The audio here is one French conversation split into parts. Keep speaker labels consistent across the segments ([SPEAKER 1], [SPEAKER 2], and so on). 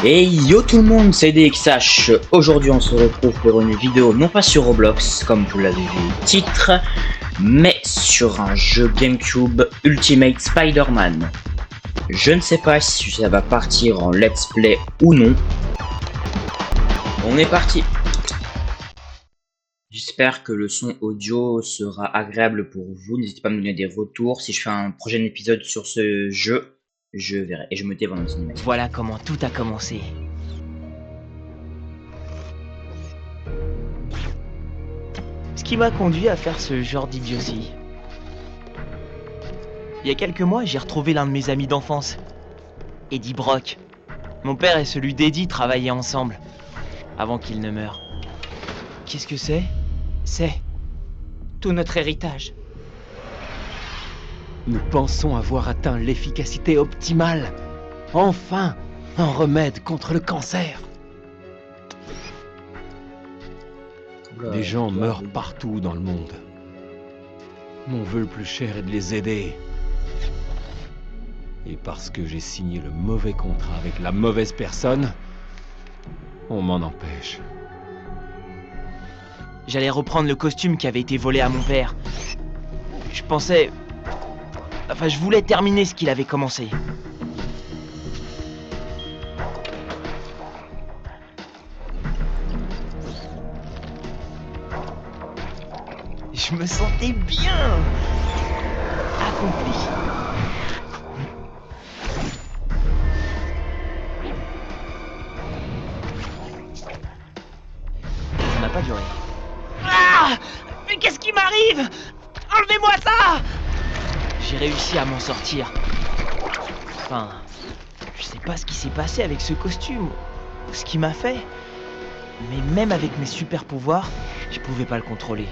[SPEAKER 1] Et yo tout le monde, c'est DXH. Aujourd'hui on se retrouve pour une vidéo non pas sur Roblox comme vous l'avez vu au titre, mais sur un jeu GameCube Ultimate Spider-Man. Je ne sais pas si ça va partir en let's play ou non. On est parti. J'espère que le son audio sera agréable pour vous. N'hésitez pas à me donner des retours. Si je fais un prochain épisode sur ce jeu, je verrai. Et je me tais pendant le cinématique.
[SPEAKER 2] Voilà comment tout a commencé. Ce qui m'a conduit à faire ce genre d'idiotie. Il y a quelques mois, j'ai retrouvé l'un de mes amis d'enfance, Eddie Brock. Mon père et celui d'Eddie travaillaient ensemble, avant qu'il ne meure. Qu'est-ce que c'est ? C'est tout notre héritage.
[SPEAKER 3] Nous pensons avoir atteint l'efficacité optimale. Enfin, un remède contre le cancer. Des gens meurent partout dans le monde. Mon vœu le plus cher est de les aider. Et parce que j'ai signé le mauvais contrat avec la mauvaise personne, on m'en empêche.
[SPEAKER 2] J'allais reprendre le costume qui avait été volé à mon père. Je pensais... Enfin, je voulais terminer ce qu'il avait commencé. Je me sentais bien accompli. Ça n'a pas duré. Ah! Mais qu'est-ce qui m'arrive? Enlevez-moi ça! J'ai réussi à m'en sortir. Enfin, je sais pas ce qui s'est passé avec ce costume, ou ce qui m'a fait. Mais même avec mes super pouvoirs, je pouvais pas le contrôler.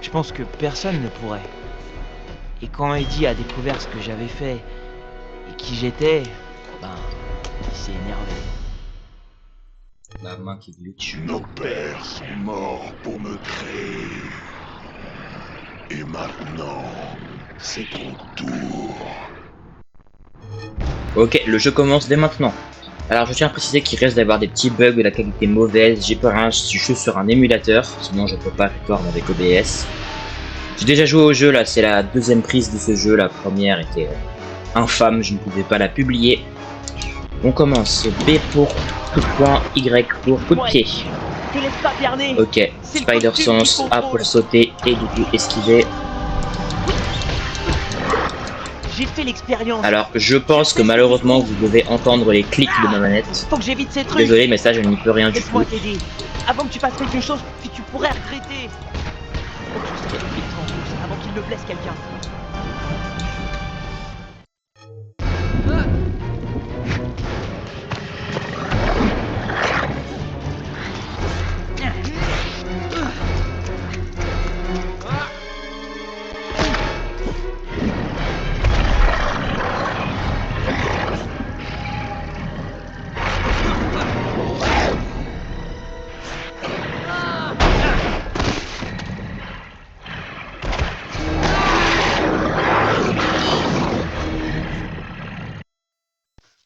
[SPEAKER 2] Je pense que personne ne pourrait. Et quand Eddie a découvert ce que j'avais fait et qui j'étais, ben, il s'est énervé.
[SPEAKER 1] La main qui glitch.
[SPEAKER 4] Nos pères sont morts pour me créer. Et maintenant, c'est ton tour.
[SPEAKER 1] Ok, le jeu commence dès maintenant. Alors je tiens à préciser qu'il reste d'avoir des petits bugs de la qualité mauvaise. J'ai peur hein, si je joue sur un émulateur, sinon je peux pas record avec OBS. J'ai déjà joué au jeu là, c'est la deuxième prise de ce jeu, la première était infâme, je ne pouvais pas la publier. On commence, B pour coup de poing, Y pour coup de pied.
[SPEAKER 2] Te laisse pas berner.
[SPEAKER 1] Ok, Spider Sense, A pour sauter et du coup esquiver.
[SPEAKER 2] J'ai fait l'expérience.
[SPEAKER 1] Alors je pense que malheureusement vous devez entendre les clics de ma manette.
[SPEAKER 2] Faut que j'évite ces trucs.
[SPEAKER 1] Désolé mais ça je n'y peux rien du tout.
[SPEAKER 2] Laisse-moi t'aider. Avant que tu fasses quelque chose que tu pourrais regretter. Faut que je tire le filtre en rouge avant qu'il ne blesse quelqu'un.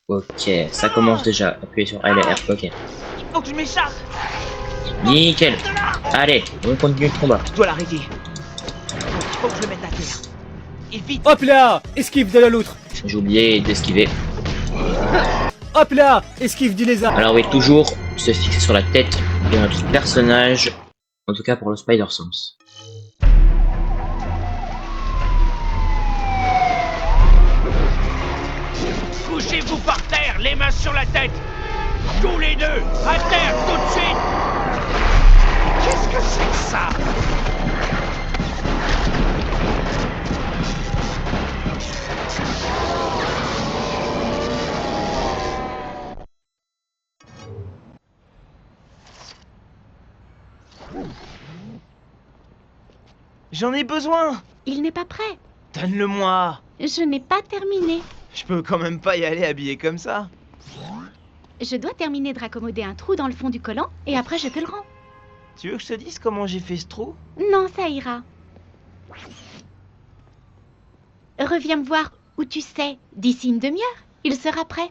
[SPEAKER 1] Ok, ça commence déjà. Appuyez sur L et R. Ok.
[SPEAKER 2] Faut que je m'échappe.
[SPEAKER 1] Nickel. Allez, on continue le combat.
[SPEAKER 2] Je dois l'arrêter. Faut que je le mette à terre. Et vite.
[SPEAKER 3] Hop là! Esquive de la loutre!
[SPEAKER 1] J'ai oublié d'esquiver.
[SPEAKER 3] Hop là! Esquive du lézard!
[SPEAKER 1] Alors oui, toujours se fixer sur la tête de notre personnage. En tout cas pour le Spider Sense.
[SPEAKER 5] Couchez-vous par terre, les mains sur la tête. Tous les deux, à terre, tout de suite. Qu'est-ce que c'est que ça?
[SPEAKER 2] J'en ai besoin.
[SPEAKER 6] Il n'est pas prêt.
[SPEAKER 2] Donne-le-moi.
[SPEAKER 6] Je n'ai pas terminé.
[SPEAKER 2] Je peux quand même pas y aller habillé comme ça.
[SPEAKER 6] Je dois terminer de raccommoder un trou dans le fond du collant et après je te le rends.
[SPEAKER 2] Tu veux que je te dise comment j'ai fait ce trou?
[SPEAKER 6] Non, ça ira. Reviens me voir où tu sais. D'ici une demi-heure, il sera prêt.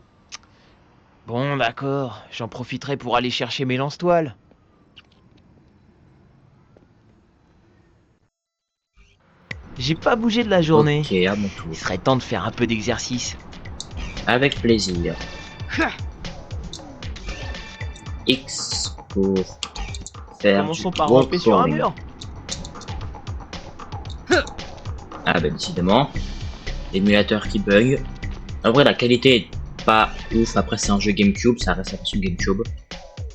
[SPEAKER 2] Bon, d'accord, j'en profiterai pour aller chercher mes lance-toiles. J'ai pas bougé de la journée.
[SPEAKER 1] Ok, à mon tour.
[SPEAKER 2] Il serait temps de faire un peu d'exercice.
[SPEAKER 1] Avec plaisir. X pour faire
[SPEAKER 2] Commençons
[SPEAKER 1] du
[SPEAKER 2] par ramper sur un
[SPEAKER 1] walk-crawling.
[SPEAKER 2] mur.
[SPEAKER 1] Ah bah décidément. Émulateur qui bug. En vrai la qualité est pas ouf, après c'est un jeu Gamecube, ça reste la version Gamecube.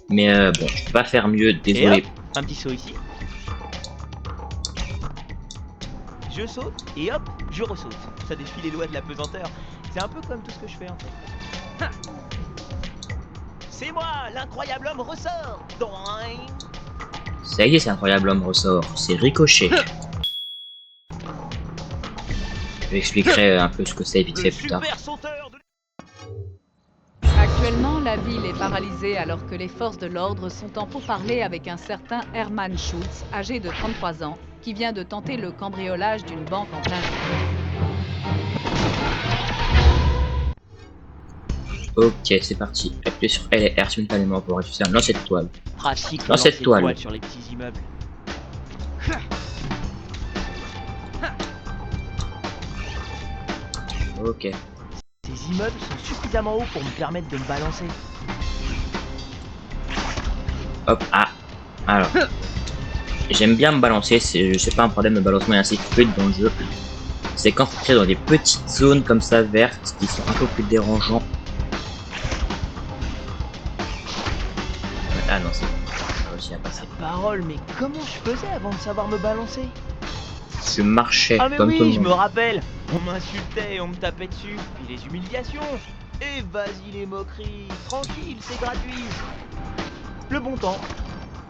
[SPEAKER 1] Mais bon, je peux pas faire mieux, désolé.
[SPEAKER 2] Un petit saut ici. Je saute et hop, je ressaute. Ça défie les lois de la pesanteur. C'est un peu comme tout ce que je fais en fait. Ha, c'est moi, l'incroyable homme ressort. Doing.
[SPEAKER 1] Ça y est, c'est incroyable homme ressort, c'est Ricochet. Je expliquerai un peu ce que c'est vite fait plus tard.
[SPEAKER 2] Super sauteur de...
[SPEAKER 7] Actuellement, la ville est paralysée alors que les forces de l'ordre sont en pourparlers avec un certain Hermann Schultz, âgé de 33 ans, qui vient de tenter le cambriolage d'une banque en plein jour.
[SPEAKER 1] Ok, c'est parti. Appuyez sur L et R simultanément pour réussir un lancer de toile.
[SPEAKER 2] Pratique
[SPEAKER 1] Dans cette toile.
[SPEAKER 2] sur les petits immeubles.
[SPEAKER 1] Ok.
[SPEAKER 2] Ces immeubles sont suffisamment hauts pour me permettre de me balancer.
[SPEAKER 1] Hop, ah. Alors. J'aime bien me balancer, c'est pas un problème de balancement ainsi fluide dans le jeu. C'est quand tu es dans des petites zones comme ça vertes qui sont un peu plus dérangeants. Ah non, c'est pas réussi à passer.
[SPEAKER 2] Parole, mais comment je faisais avant de savoir me balancer?
[SPEAKER 1] Je marchais
[SPEAKER 2] Ah mais
[SPEAKER 1] comme tout
[SPEAKER 2] oui,
[SPEAKER 1] le
[SPEAKER 2] je me
[SPEAKER 1] monde.
[SPEAKER 2] rappelle. On m'insultait, on me tapait dessus, puis les humiliations. Et vas-y les moqueries, tranquille, c'est gratuit. Le bon temps.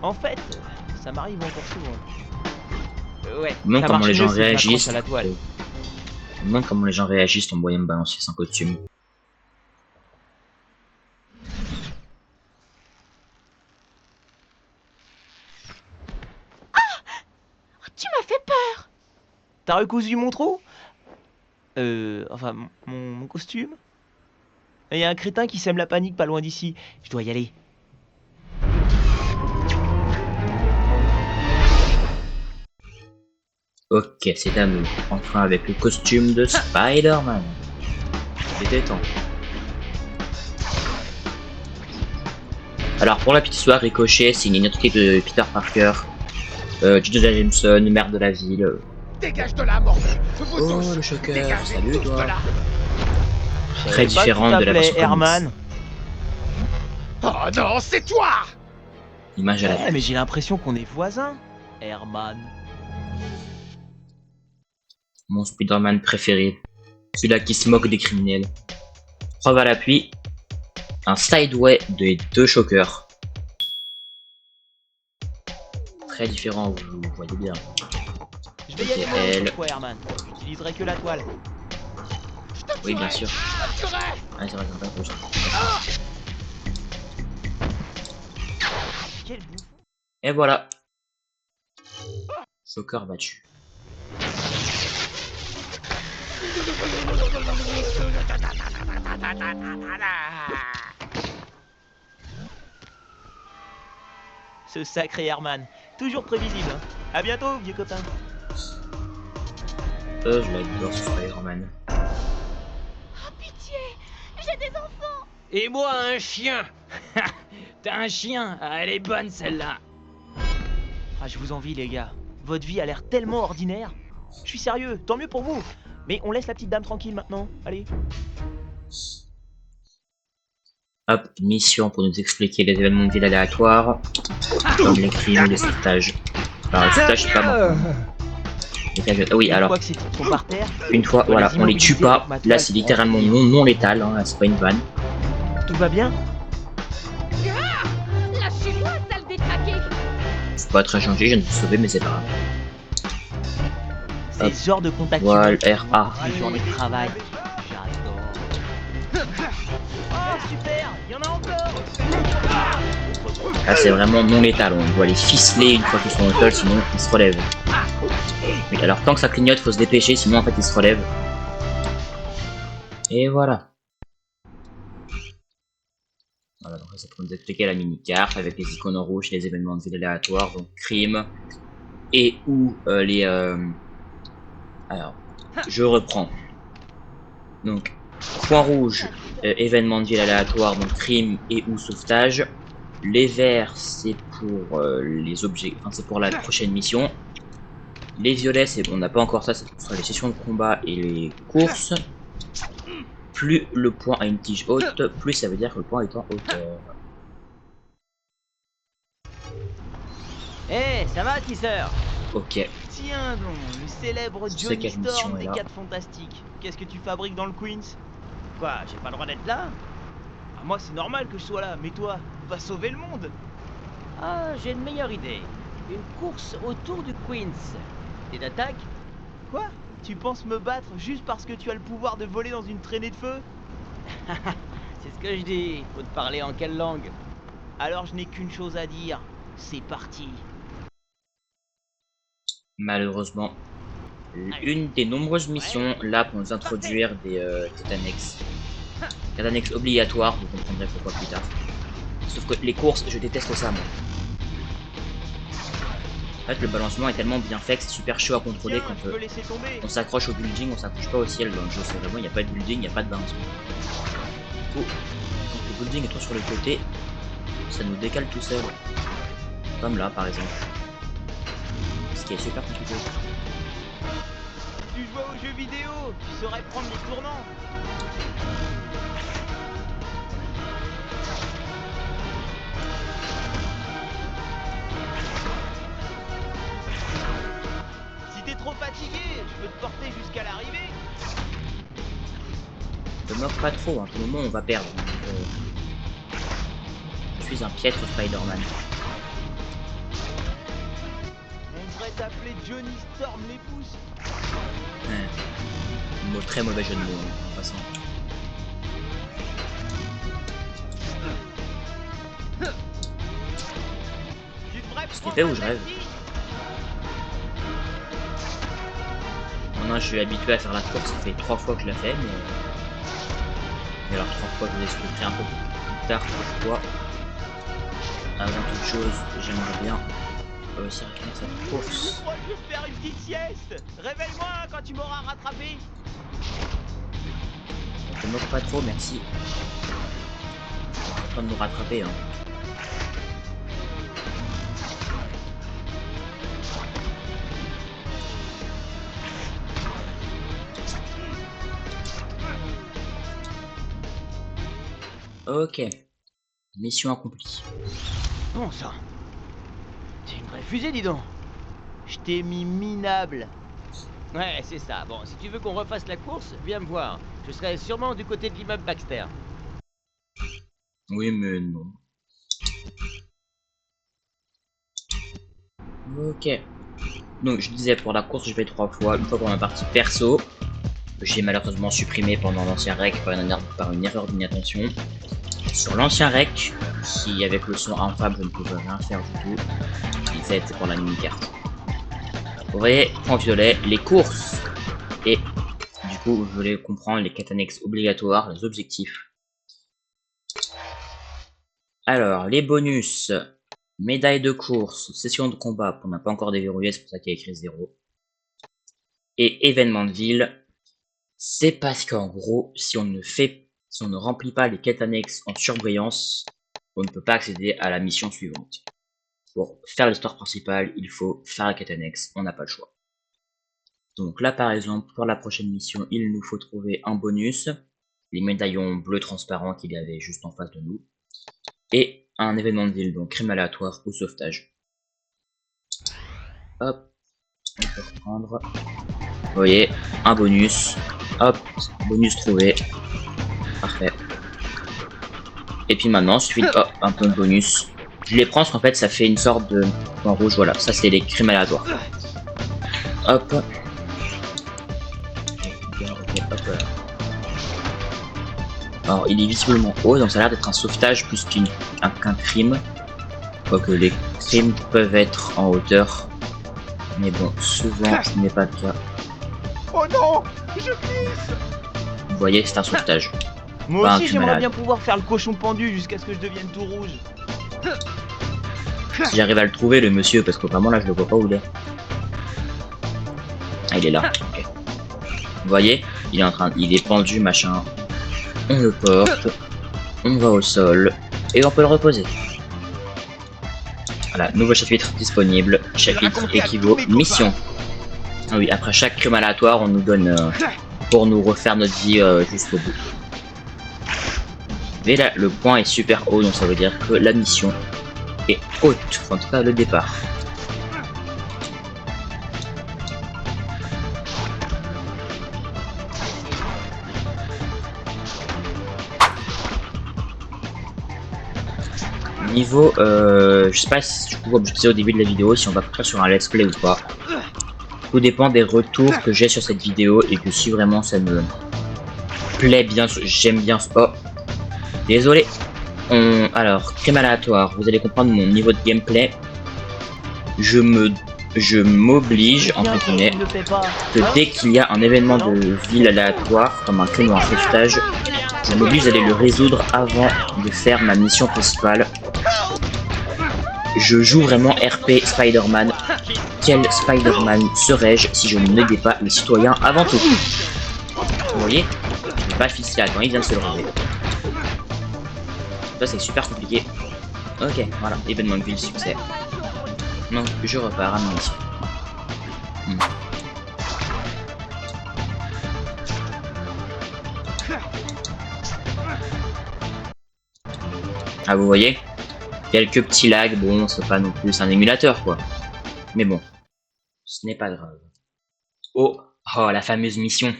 [SPEAKER 2] En fait, ça m'arrive encore souvent. Ouais,
[SPEAKER 1] Même
[SPEAKER 2] ça
[SPEAKER 1] comment
[SPEAKER 2] marche
[SPEAKER 1] les gens
[SPEAKER 2] mieux si je m'accroche
[SPEAKER 1] réagissent.
[SPEAKER 2] à la toile.
[SPEAKER 1] Même comment les gens réagissent en me voyant me balancer sans costume.
[SPEAKER 6] Tu m'as fait peur.
[SPEAKER 2] T'as recousu mon trou? Enfin, mon costume? Il y a un crétin qui sème la panique pas loin d'ici. Je dois y aller.
[SPEAKER 1] Ok, c'est à nous. Enfin avec le costume de Spider-Man. C'était temps. Alors pour la petite histoire, Ricochet, c'est une identité de Peter Parker. J.J. Jameson, maire de la ville.
[SPEAKER 5] Dégage de là, mordu. Vous
[SPEAKER 1] Oh
[SPEAKER 5] tous,
[SPEAKER 1] le choqueur,
[SPEAKER 5] dégagez
[SPEAKER 1] salut
[SPEAKER 5] tous de
[SPEAKER 1] toi.
[SPEAKER 5] là.
[SPEAKER 1] Très différente de la version
[SPEAKER 2] Herman.
[SPEAKER 5] Oh non, c'est toi.
[SPEAKER 1] Image à la
[SPEAKER 2] Ouais, mais j'ai l'impression qu'on est voisins. Herman.
[SPEAKER 1] Mon Spider-Man préféré. Celui-là qui se moque des criminels. Preuve à l'appui. Un sideway de deux choqueurs. Très différent, vous voyez bien.
[SPEAKER 2] Je vais y aller
[SPEAKER 1] Ok,
[SPEAKER 2] moi
[SPEAKER 1] elle.
[SPEAKER 2] cette fois, Herman. J'utiliserai que la toile.
[SPEAKER 1] Oui, bien sûr. Ah, c'est vrai, j'aime pas trop.
[SPEAKER 2] Quel bouffon.
[SPEAKER 1] Et voilà. Choqueur battu.
[SPEAKER 2] Ce sacré Herman. Toujours prévisible, hein. À bientôt, vieux copain.
[SPEAKER 1] Je l'adore ce Spider-Man.
[SPEAKER 6] Oh, pitié. J'ai des enfants.
[SPEAKER 5] Et moi, un chien. T'as un chien? Ah, elle est bonne celle-là.
[SPEAKER 2] Ah, je vous envie, les gars. Votre vie a l'air tellement ordinaire. Je suis sérieux, tant mieux pour vous. Mais on laisse la petite dame tranquille maintenant. Allez.
[SPEAKER 1] Hop, mission pour nous expliquer les événements de ville aléatoires, comme les crimes ou les sautages. Alors les sautages c'est pas bon. Ah oui,
[SPEAKER 2] Une
[SPEAKER 1] alors,
[SPEAKER 2] fois que ces types sont par terre,
[SPEAKER 1] une fois, voilà, on les tue pas, là c'est littéralement non létal, hein, c'est pas une vanne.
[SPEAKER 2] tout va bien.
[SPEAKER 6] Lâchez-moi, sale détraqué.
[SPEAKER 1] Faut pas très changer, je viens de vous sauver mais c'est pas grave.
[SPEAKER 2] C'est
[SPEAKER 1] Hop.
[SPEAKER 2] ce genre de contact
[SPEAKER 1] Voilà,
[SPEAKER 2] humain qui
[SPEAKER 1] RA.
[SPEAKER 2] manque les journées de travail. J'adore. Oh super, il y en a encore.
[SPEAKER 1] Là c'est vraiment non létal, on doit les ficeler une fois qu'ils sont au sol, sinon ils se relèvent. Oui, alors tant que ça clignote, faut se dépêcher, sinon en fait ils se relèvent. Et voilà. Voilà, donc ça c'est pour nous expliquer la mini-carte avec les icônes en rouge, les événements de ville aléatoires, donc crime, et ou les... Alors, je reprends. Donc, point rouge, événement de ville aléatoire, donc crime et ou sauvetage. Les verts, c'est pour les objets, enfin c'est pour la prochaine mission. Les violets, c'est on n'a pas encore ça, c'est pour les sessions de combat et les courses. Plus le point a une tige haute, plus ça veut dire que le point est en hauteur.
[SPEAKER 2] Eh, ça va, tisseur?
[SPEAKER 1] Ok.
[SPEAKER 2] Tiens donc, le célèbre
[SPEAKER 1] Je sais
[SPEAKER 2] Johnny
[SPEAKER 1] quelle mission
[SPEAKER 2] Storm
[SPEAKER 1] est
[SPEAKER 2] des
[SPEAKER 1] là.
[SPEAKER 2] 4 Fantastiques. Qu'est-ce que tu fabriques dans le Queens? Quoi, j'ai pas le droit d'être là? Ah, moi, c'est normal que je sois là, mais toi, va sauver le monde. Ah, j'ai une meilleure idée. Une course autour du Queens. Et d'attaque? Quoi? Tu penses me battre juste parce que tu as le pouvoir de voler dans une traînée de feu? C'est ce que je dis. Faut te parler en quelle langue? Alors je n'ai qu'une chose à dire. C'est parti.
[SPEAKER 1] Malheureusement, une des nombreuses missions là pour nous introduire des quêtes annexes. Quêtes annexes obligatoires, vous comprendrez pourquoi plus tard. Sauf que les courses, je déteste ça moi. En fait, le balancement est tellement bien fait que c'est super chaud à contrôler quand on s'accroche au building, on s'accroche pas au ciel dans le jeu. C'est vraiment, il n'y a pas de building, il n'y a pas de balancement. Du coup, quand le building est trop sur le côté, ça nous décale tout seul. Comme là par exemple. Ce qui est super compliqué.
[SPEAKER 2] Tu jouais aux jeux vidéo, tu saurais prendre les tournants. Si t'es trop fatigué, je peux te porter jusqu'à l'arrivée.
[SPEAKER 1] Ne meurs pas trop, à tout moment on va perdre. Donc, je suis un piètre Spider-Man.
[SPEAKER 2] On devrait t'appeler Johnny Storm les pouces.
[SPEAKER 1] Très mauvais jeu de mots, en passant. Ce qui fait où je rêve. Maintenant je suis habitué à faire la course, ça fait 3 fois que je la fais, mais alors 3 fois je vous expliquerai un peu plus tard pourquoi. Avant toute chose, j'aimerais bien réussir à finir cette course.
[SPEAKER 2] Je crois juste faire une petite sieste. Réveille-moi quand tu m'auras rattrapé.
[SPEAKER 1] On te moque pas trop, merci. En train de nous rattraper, hein. Ok. Mission accomplie.
[SPEAKER 2] Bon sang. T'es une vraie fusée, dis donc. Je t'ai mis minable. Ouais, c'est ça. Bon, si tu veux qu'on refasse la course, viens me voir. Je serai sûrement du côté de l'immeuble Baxter.
[SPEAKER 1] Oui, mais non. Ok. Donc, je disais, pour la course, je vais 3 fois. Une fois pour ma partie perso. J'ai malheureusement supprimé pendant l'ancien rec par une erreur d'inattention. Sur l'ancien rec, qui avec le son infâme, je ne pouvais rien faire du tout. Il fait pour la mini-carte. Vous voyez, point violet, les courses. Et du coup, je voulais comprendre les quêtes annexes obligatoires, les objectifs. Alors, les bonus. Médaille de course, session de combat, on n'a pas encore déverrouillé, c'est pour ça qu'il y a écrit 0. Et événement de ville. C'est parce qu'en gros, si on ne remplit pas les quêtes annexes en surbrillance, on ne peut pas accéder à la mission suivante. Pour faire l'histoire principale, il faut faire la quête annexe, on n'a pas le choix. Donc là par exemple, pour la prochaine mission, il nous faut trouver un bonus, les médaillons bleus transparents qu'il y avait juste en face de nous, et un événement de ville, donc crime aléatoire ou sauvetage. Hop, on peut reprendre. Vous voyez, un bonus. Hop, bonus trouvé. Parfait. Et puis maintenant, suite un peu de bonus. Je les prends parce qu'en fait, ça fait une sorte de point rouge. Voilà, ça c'est les crimes aléatoires. Hop. Hop, voilà. Alors, il est visiblement haut, donc ça a l'air d'être un sauvetage plus qu'un crime. Quoique les crimes peuvent être en hauteur. Mais bon, souvent, ce n'est pas le cas.
[SPEAKER 5] Oh non, je glisse.
[SPEAKER 1] Vous voyez, c'est un sauvetage.
[SPEAKER 2] Moi
[SPEAKER 1] Pas un
[SPEAKER 2] aussi
[SPEAKER 1] cul
[SPEAKER 2] j'aimerais
[SPEAKER 1] malade.
[SPEAKER 2] bien pouvoir faire le cochon pendu jusqu'à ce que je devienne tout rouge.
[SPEAKER 1] Si j'arrive à le trouver, le monsieur, parce que vraiment là je le vois pas où il est. Ah, il est là. Ok. Vous voyez, il est pendu, machin. On le porte, on va au sol et on peut le reposer. Voilà, nouveau chapitre disponible. Chapitre équivaut mission. Ah oui, après chaque crime aléatoire, on nous donne pour nous refaire notre vie jusqu'au bout. Mais là, le point est super haut, donc ça veut dire que la mission est haute. Enfin, en tout cas, le départ. Niveau, je sais pas si, du coup, comme je disais au début de la vidéo, si on va partir sur un let's play ou pas. Tout dépend des retours que j'ai sur cette vidéo et que si vraiment ça me plaît bien, j'aime bien. Oh, désolé. Alors, crime aléatoire, vous allez comprendre mon niveau de gameplay. Je m'oblige, entre guillemets, que dès qu'il y a un événement de ville aléatoire, comme un crime ou un sauvetage, je m'oblige d'aller le résoudre avant de faire ma mission principale. Je joue vraiment RP Spider-Man. Quel Spider-Man serais-je si je n'aidais pas les citoyens avant tout? Vous voyez, je n'ai pas fixé quand il vient de se le relever. Ça c'est super compliqué. Ok, voilà, événement de ville, succès. Donc je repars à ma mission. Ah, vous voyez, quelques petits lags, bon, c'est pas non plus un émulateur quoi. Mais bon, ce n'est pas grave. Oh, la fameuse mission.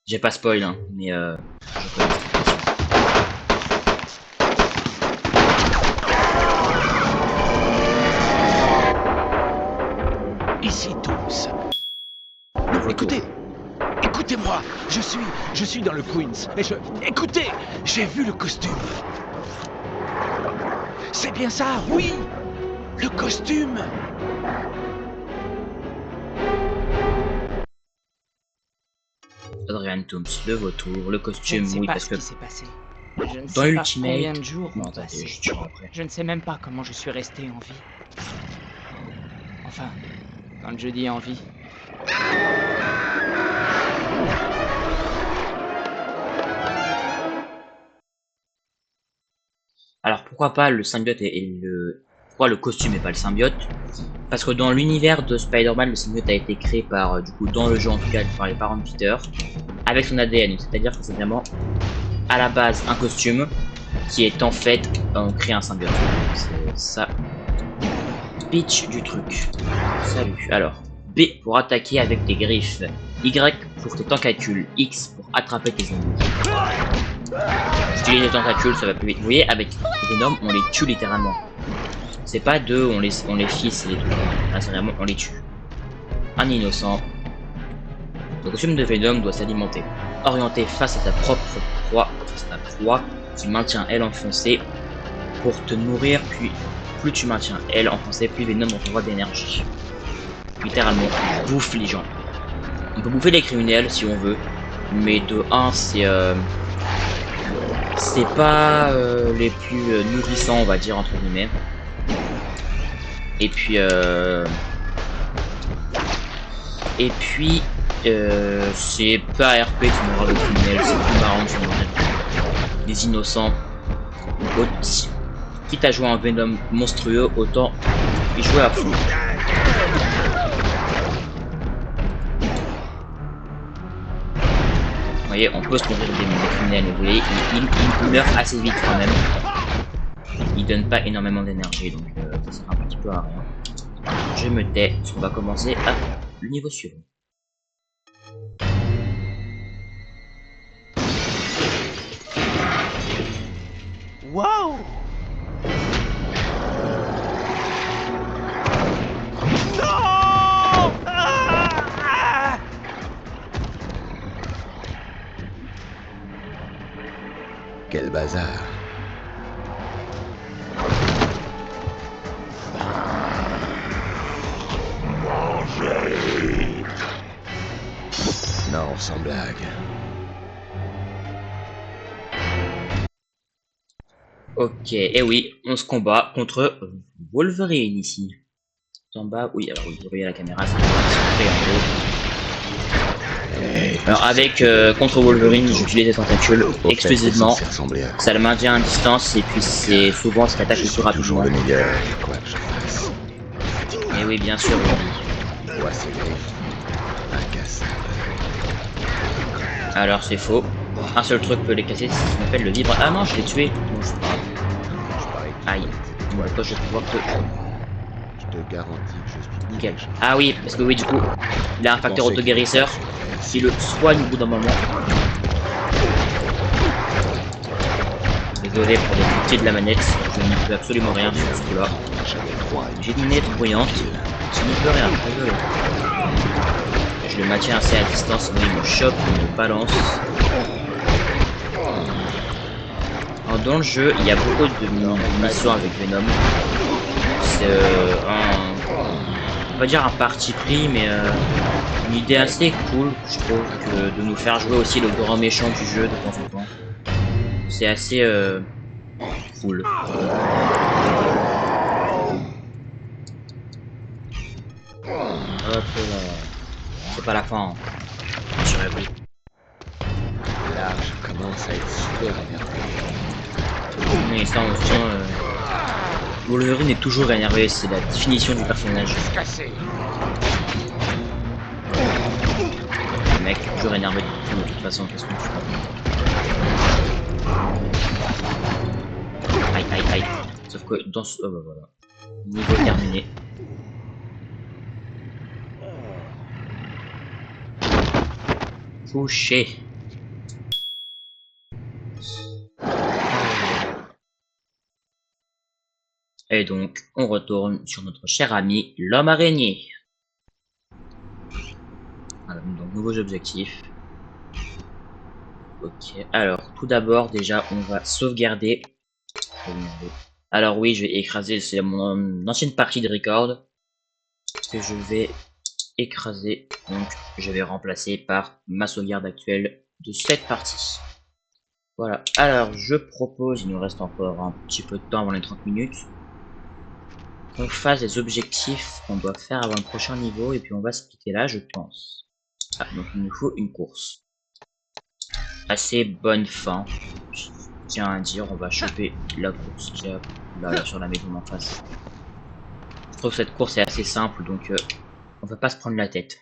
[SPEAKER 1] J'ai pas spoil, hein, mais je connais cette mission.
[SPEAKER 5] Ici tous. Écoutez, écoutez-moi. Je suis dans le Queens. Écoutez, j'ai vu le costume. C'est bien ça, oui. Le costume.
[SPEAKER 1] Adrian Toomes, le vautour, le costume,
[SPEAKER 2] Je ne sais
[SPEAKER 1] oui,
[SPEAKER 2] pas
[SPEAKER 1] parce
[SPEAKER 2] ce
[SPEAKER 1] que
[SPEAKER 2] qui s'est passé. Je ne
[SPEAKER 1] dans
[SPEAKER 2] sais pas
[SPEAKER 1] Ultimate,
[SPEAKER 2] combien de jours
[SPEAKER 1] non,
[SPEAKER 2] ont
[SPEAKER 1] attendez,
[SPEAKER 2] passé.
[SPEAKER 1] je dirai après.
[SPEAKER 2] Je ne sais même pas comment je suis resté en vie. Enfin, quand je dis en vie.
[SPEAKER 1] Alors pourquoi pas le symbiote et le... Pourquoi le costume et pas le symbiote? Parce que dans l'univers de Spider-Man, le symbiote a été créé par, du coup, dans le jeu en tout cas, par les parents de Peter, avec son ADN. C'est-à-dire que c'est vraiment, à la base, un costume qui est en fait, on crée un symbiote. C'est ça. Pitch du truc. Salut. Alors, B pour attaquer avec tes griffes. Y pour tes tentacules. X pour attraper tes ennemis. Utiliser les tentacules, ça va plus vite. Vous voyez, avec Venom, on les tue littéralement. C'est pas deux, on les fisse et les trucs. Là, c'est vraiment, on les tue. Un innocent. Le costume de Venom doit s'alimenter. Orienté face à ta propre proie, face à ta proie, tu maintiens L enfoncé pour te nourrir, puis plus tu maintiens L enfoncé, plus Venom retrouvera d'énergie. Littéralement, il bouffe les gens. On peut bouffer les criminels si on veut, mais de 1, c'est pas les plus nourrissants, on va dire, entre guillemets. Et puis c'est pas RP qui mourra le criminel, c'est plus marrant de mourir des innocents. Quitte à jouer un Venom monstrueux, autant y jouer à fond. Vous voyez, on peut se nourrir des criminels, vous voyez, il meurt assez vite quand même. Il donne pas énormément d'énergie, donc ça sert un petit peu à rien. Je me tais, parce qu'on va commencer à le niveau suivant.
[SPEAKER 2] Waouh! Non!
[SPEAKER 3] Quel bazar.
[SPEAKER 4] Mangez.
[SPEAKER 3] Non, sans blague.
[SPEAKER 1] Ok, et oui, on se combat contre Wolverine ici. En bas, oui, alors oui, vous voyez la caméra, c'est en haut. Alors avec contre Wolverine, j'utilise des tentacules exclusivement. Ça le maintient à distance et puis c'est souvent ce qui attaque le plus rapidement.
[SPEAKER 4] Le meilleur, quoi que je fasse.
[SPEAKER 1] Et oui, bien sûr, oui.
[SPEAKER 4] Vois ces griffes. Incassable.
[SPEAKER 1] Alors c'est faux. Un seul truc peut les casser, c'est ce qu'on appelle le vibre. Ah non, je l'ai tué. Non, c'est pas grave. Aïe. Bon, toi, je vais pouvoir te...
[SPEAKER 4] Je te garantis que je suis
[SPEAKER 1] Nickel. Ah oui, parce que oui, du coup, il a un facteur auto-guérisseur qui le soigne au bout d'un moment. Désolé pour les petits de la manette, je n'y peux absolument rien sur ce coup-là. J'ai une manette bruyante, je n'y peux rien, désolé. Je le maintiens assez à distance, sinon il me chope, il me balance. Alors, dans le jeu, il y a beaucoup de missions avec Venom. C'est on va dire un parti pris, mais une idée assez cool, je trouve, que de nous faire jouer aussi le grand méchant du jeu de temps en temps. C'est assez cool. Hop là. C'est pas la fin. Hein. Rassurez-vous.
[SPEAKER 4] Là, je commence à être super énervé.
[SPEAKER 1] Mais ça, on sent. Wolverine est toujours énervé, c'est la définition du personnage. Le mec est toujours énervé de toute façon, qu'est-ce qu'on fait. Aïe aïe aïe. Sauf que dans ce. Oh bah voilà. Niveau terminé. Couché. Et donc, on retourne sur notre cher ami, l'homme araignée. Voilà, donc, nouveaux objectifs. Ok, alors, tout d'abord, déjà, on va sauvegarder. Alors oui, je vais écraser, c'est mon ancienne partie de record que je vais écraser. Donc, je vais remplacer par ma sauvegarde actuelle de cette partie. Voilà, alors, je propose, il nous reste encore un petit peu de temps avant les 30 minutes. Qu'on fasse des objectifs qu'on doit faire avant le prochain niveau et puis on va se quitter là, je pense. Ah, donc il nous faut une course. Assez bonne fin. Je tiens à dire, on va choper la course qu'il y a là sur la maison en face. Je trouve que cette course est assez simple donc on va pas se prendre la tête.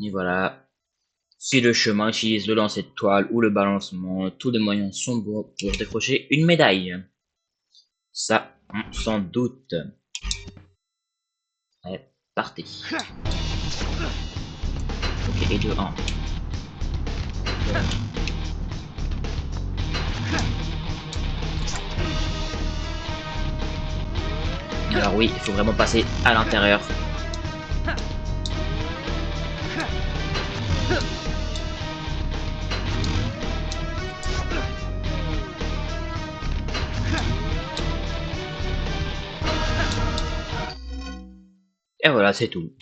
[SPEAKER 1] Et voilà. Si le chemin utilise le lancer de toile ou le balancement, tous les moyens sont bons pour décrocher une médaille. Ça, sans doute. Allez, partez. Ok, et 2, 1. Alors oui, il faut vraiment passer à l'intérieur. Et voilà, c'est tout.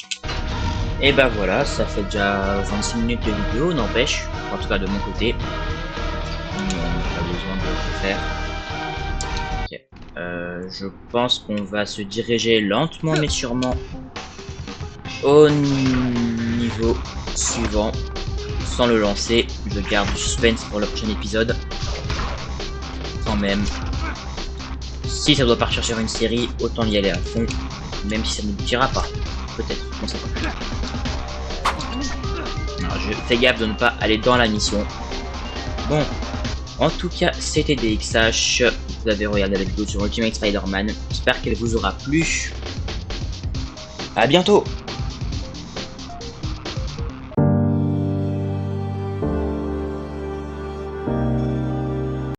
[SPEAKER 1] Et bah voilà, ça fait déjà 26 minutes de vidéo, n'empêche, en tout cas de mon côté. On n'a pas besoin de le faire. Okay. Je pense qu'on va se diriger lentement mais sûrement au niveau suivant. Sans le lancer, je garde du suspense pour le prochain épisode. Quand même. Si ça doit partir sur une série, autant y aller à fond. Même si ça ne n'aboutira pas. Peut-être, on sait pas. Alors, je fais gaffe de ne pas aller dans la mission. Bon, en tout cas, c'était DXH. Vous avez regardé la vidéo sur Ultimate Spider-Man. J'espère qu'elle vous aura plu. À bientôt!